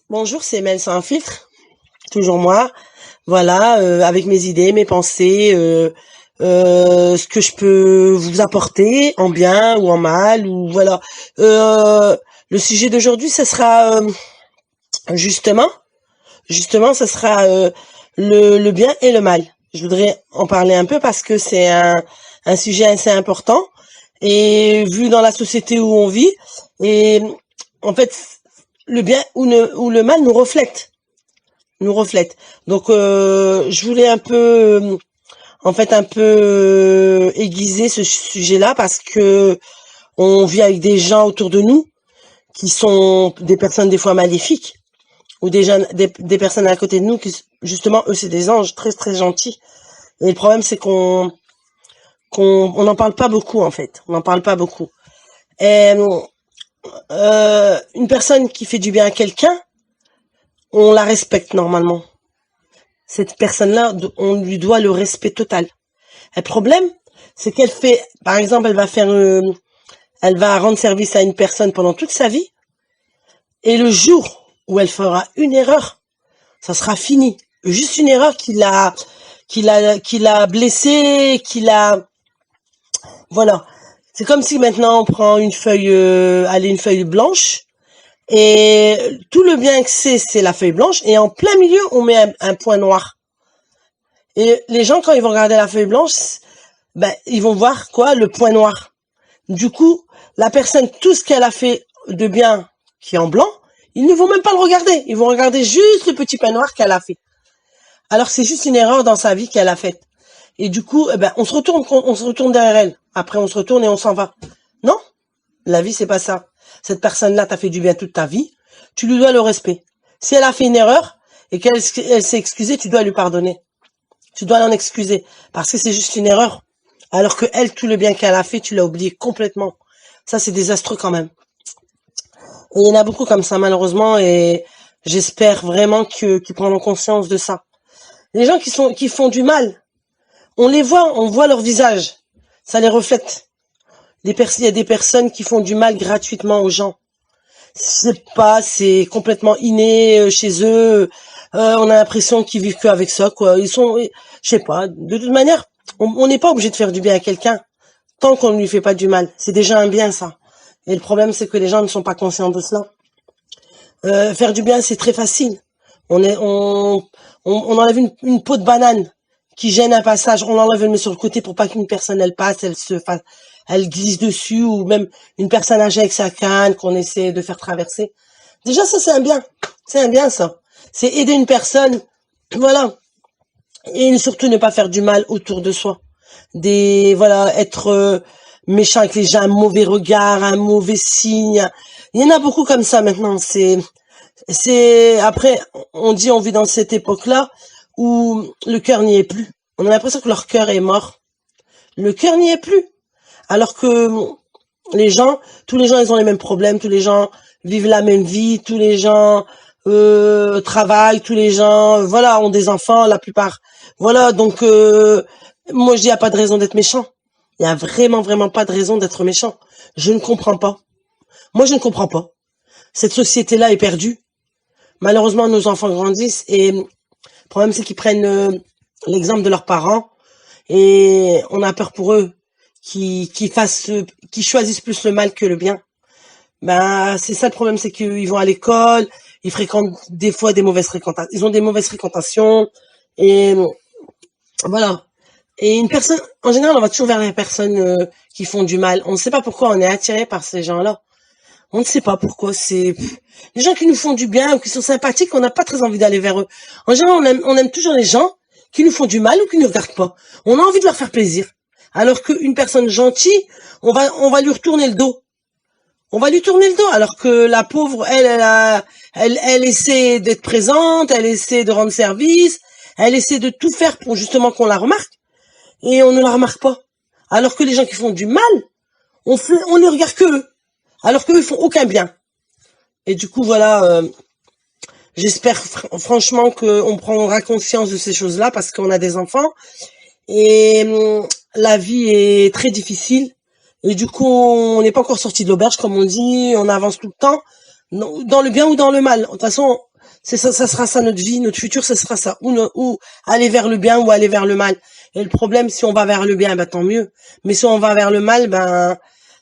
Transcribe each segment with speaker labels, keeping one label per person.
Speaker 1: Bonjour, c'est Mel sans filtre, toujours moi. Voilà, avec mes idées, mes pensées, ce que je peux vous apporter en bien ou en mal, ou voilà. Euh, le sujet d'aujourd'hui, ce sera justement, ce sera le bien et le mal. Je voudrais en parler un peu parce que c'est un sujet assez important et vu dans la société où on vit, et en fait, le bien ou le mal nous reflète. Donc je voulais un peu un peu aiguiser ce sujet-là parce que on vit avec des gens autour de nous qui sont des personnes des fois maléfiques ou des personnes à côté de nous qui justement eux c'est des anges très très gentils. Et le problème c'est qu'on n'en parle pas beaucoup en fait. On n'en parle pas beaucoup. Et une personne qui fait du bien à quelqu'un, on la respecte normalement. Cette personne-là, on lui doit le respect total. Le problème, c'est qu'elle fait, par exemple, elle va rendre service à une personne pendant toute sa vie, et le jour où elle fera une erreur, ça sera fini. Juste une erreur qui l'a blessé, voilà. C'est comme si maintenant on prend une feuille blanche, et tout le bien que c'est la feuille blanche, et en plein milieu, on met un point noir. Et les gens, quand ils vont regarder la feuille blanche, ben, ils vont voir quoi? Le point noir. Du coup, la personne, tout ce qu'elle a fait de bien qui est en blanc, ils ne vont même pas le regarder. Ils vont regarder juste le petit point noir qu'elle a fait. Alors c'est juste une erreur dans sa vie qu'elle a faite. Et du coup, eh ben, on se retourne derrière elle. Après, on se retourne et on s'en va. Non, la vie, c'est pas ça. Cette personne-là t'a fait du bien toute ta vie. Tu lui dois le respect. Si elle a fait une erreur et qu'elle s'est excusée, tu dois lui pardonner. Tu dois l'en excuser. Parce que c'est juste une erreur. Alors que elle, tout le bien qu'elle a fait, tu l'as oublié complètement. Ça, c'est désastreux quand même. Et il y en a beaucoup comme ça, malheureusement, et j'espère vraiment qu'ils prendront conscience de ça. Les gens qui font du mal, on voit leur visage. Ça les reflète. Il y a des personnes qui font du mal gratuitement aux gens. C'est complètement inné chez eux. On a l'impression qu'ils vivent qu'avec ça, quoi. Je sais pas. De toute manière, on n'est pas obligé de faire du bien à quelqu'un tant qu'on ne lui fait pas du mal. C'est déjà un bien, ça. Et le problème, c'est que les gens ne sont pas conscients de cela. Faire du bien, c'est très facile. On enlève une peau de banane qui gêne un passage, on l'enlève, elle met sur le côté pour pas qu'une personne elle passe, elle glisse dessus, ou même une personne âgée avec sa canne qu'on essaie de faire traverser. Déjà, ça, c'est un bien, ça. C'est aider une personne, voilà. Et surtout ne pas faire du mal autour de soi. Voilà, être méchant avec les gens, un mauvais regard, un mauvais signe. Il y en a beaucoup comme ça maintenant. Après, on vit dans cette époque-là où le cœur n'y est plus. On a l'impression que leur cœur est mort. Le cœur n'y est plus. Alors que tous les gens, ils ont les mêmes problèmes, tous les gens vivent la même vie, tous les gens travaillent, tous les gens, voilà, ont des enfants, la plupart. Voilà, donc moi je dis, il n'y a pas de raison d'être méchant. Il y a vraiment, vraiment pas de raison d'être méchant. Je ne comprends pas. Moi, je ne comprends pas. Cette société-là est perdue. Malheureusement, nos enfants grandissent et le problème, c'est qu'ils prennent l'exemple de leurs parents et on a peur pour eux qui choisissent plus le mal que le bien. Ben, c'est ça le problème, c'est qu'ils vont à l'école, ils fréquentent des fois des mauvaises fréquentations, ils ont des mauvaises fréquentations et voilà. Et une personne, en général, on va toujours vers les personnes qui font du mal. On ne sait pas pourquoi on est attiré par ces gens-là. On ne sait pas pourquoi. C'est les gens qui nous font du bien ou qui sont sympathiques, on n'a pas très envie d'aller vers eux. En général, on aime toujours les gens qui nous font du mal ou qui ne nous regardent pas. On a envie de leur faire plaisir. Alors qu'une personne gentille, on va lui retourner le dos. On va lui tourner le dos. Alors que la pauvre, elle essaie d'être présente, elle essaie de rendre service, elle essaie de tout faire pour justement qu'on la remarque. Et on ne la remarque pas. Alors que les gens qui font du mal, on ne regarde que eux. Alors qu'eux, ils font aucun bien. Et du coup, voilà, j'espère franchement qu'on prendra conscience de ces choses-là parce qu'on a des enfants. Et la vie est très difficile. Et du coup, on n'est pas encore sorti de l'auberge, comme on dit, on avance tout le temps. Dans le bien ou dans le mal. De toute façon, c'est ça, ça sera ça notre vie, notre futur, ce sera ça. Ou aller vers le bien ou aller vers le mal. Et le problème, si on va vers le bien, ben tant mieux. Mais si on va vers le mal, ben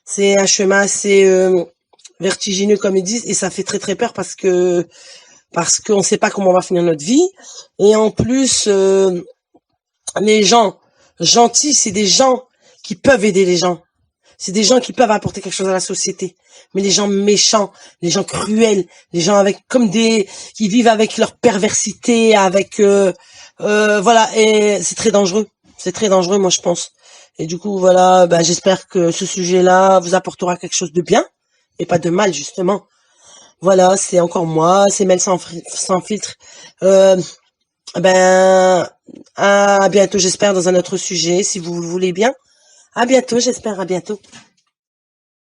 Speaker 1: c'est un chemin assez vertigineux comme ils disent, et ça fait très très peur parce qu'on ne sait pas comment on va finir notre vie. Et en plus, les gens gentils, c'est des gens qui peuvent aider les gens. C'est des gens qui peuvent apporter quelque chose à la société. Mais les gens méchants, les gens cruels, les gens avec comme des qui vivent avec leur perversité, avec voilà, et c'est très dangereux. C'est très dangereux, moi je pense. Et du coup, voilà, ben, j'espère que ce sujet-là vous apportera quelque chose de bien et pas de mal justement. Voilà, c'est encore moi, c'est Mel sans filtre. Euh, ben, à bientôt, j'espère, dans un autre sujet, si vous le voulez bien. À bientôt, j'espère, à bientôt.